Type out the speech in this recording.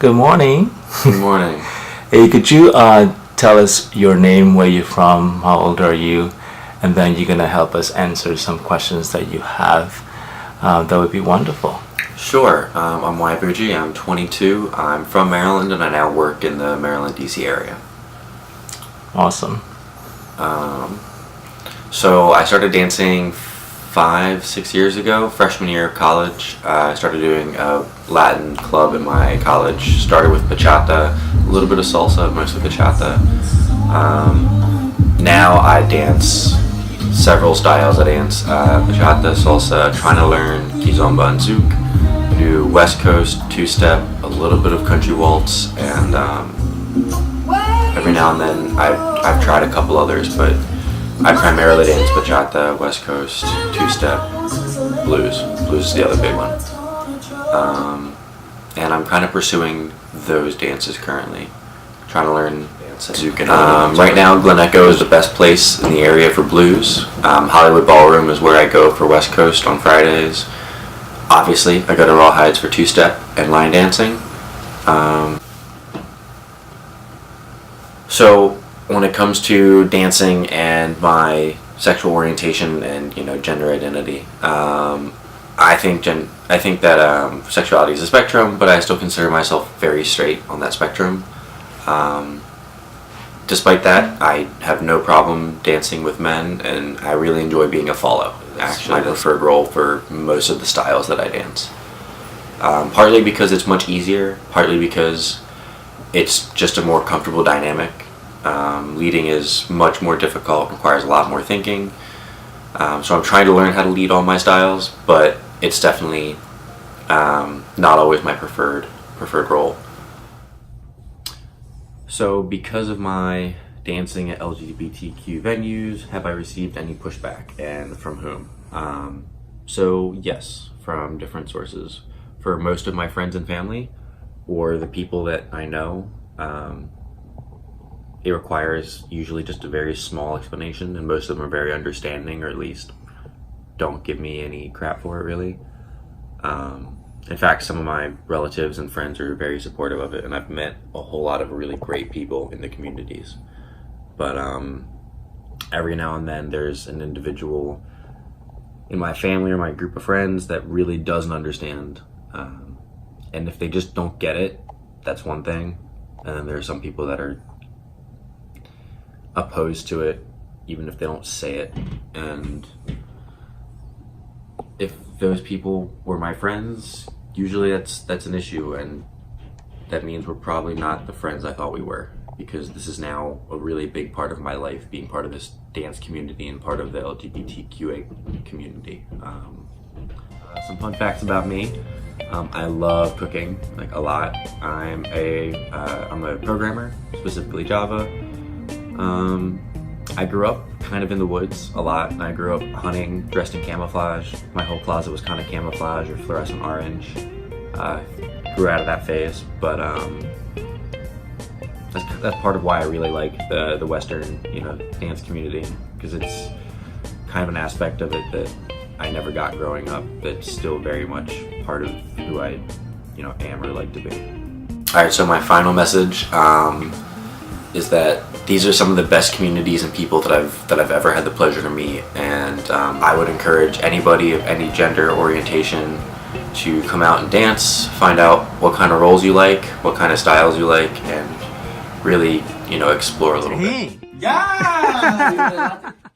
Good morning. Good morning. Hey, could you tell us your name, where you're from, how old are you, and then you're gonna help us answer some questions that you have. That would be wonderful. Sure. I'm Waytt. I'm 22. I'm from Maryland, and I now work in the Maryland, D.C. area. Awesome. So I started dancing 5-6 years ago, freshman year of college. I started doing a Latin club in my college. Started with bachata, a little bit of salsa, mostly bachata. Now I dance several styles. I dance bachata, salsa, trying to learn kizomba and zouk. Do West Coast two-step, a little bit of country waltz, and every now and then I've tried a couple others, but I primarily dance bachata, West Coast, two-step, blues. Blues is the other big one. And I'm kind of pursuing those dances currently. Trying to learn zouk. Right now, Glen Echo is the best place in the area for blues. Hollywood Ballroom is where I go for West Coast on Fridays. Obviously, I go to Rawhides for two-step and line dancing. So when it comes to dancing and my sexual orientation and gender identity, I think that sexuality is a spectrum, but I still consider myself very straight on that spectrum. Despite that, I have no problem dancing with men, and I really enjoy being a follow. Actually, my preferred role for most of the styles that I dance. Partly because it's much easier, partly because it's just a more comfortable dynamic. Leading is much more difficult, requires a lot more thinking. So I'm trying to learn how to lead all my styles, but it's definitely not always my preferred role. So because of my dancing at LGBTQ venues, have I received any pushback, and from whom? So yes, from different sources. For most of my friends and family, or the people that I know, it requires usually just a very small explanation, and most of them are very understanding, or at least don't give me any crap for it, really. In fact, some of my relatives and friends are very supportive of it, and I've met a whole lot of really great people in the communities. But every now and then there's an individual in my family or my group of friends that really doesn't understand. And if they just don't get it, that's one thing. And then there are some people that are opposed to it, even if they don't say it. And if those people were my friends, usually that's an issue, and that means we're probably not the friends I thought we were, because this is now a really big part of my life, being part of this dance community and part of the LGBTQA community. Some fun facts about me. I love cooking, like a lot. I'm a programmer, specifically Java. I grew up kind of in the woods a lot. I grew up hunting, dressed in camouflage. My whole closet was kind of camouflage or fluorescent orange. Grew out of that phase, but that's part of why I really like the Western, dance community, because it's kind of an aspect of it that I never got growing up. That's still very much part of who I, am or like to be. All right, so my final message is that these are some of the best communities and people that I've ever had the pleasure to meet, and I would encourage anybody of any gender orientation to come out and dance, find out what kind of roles you like, what kind of styles you like, and really, explore a little bit. Yeah!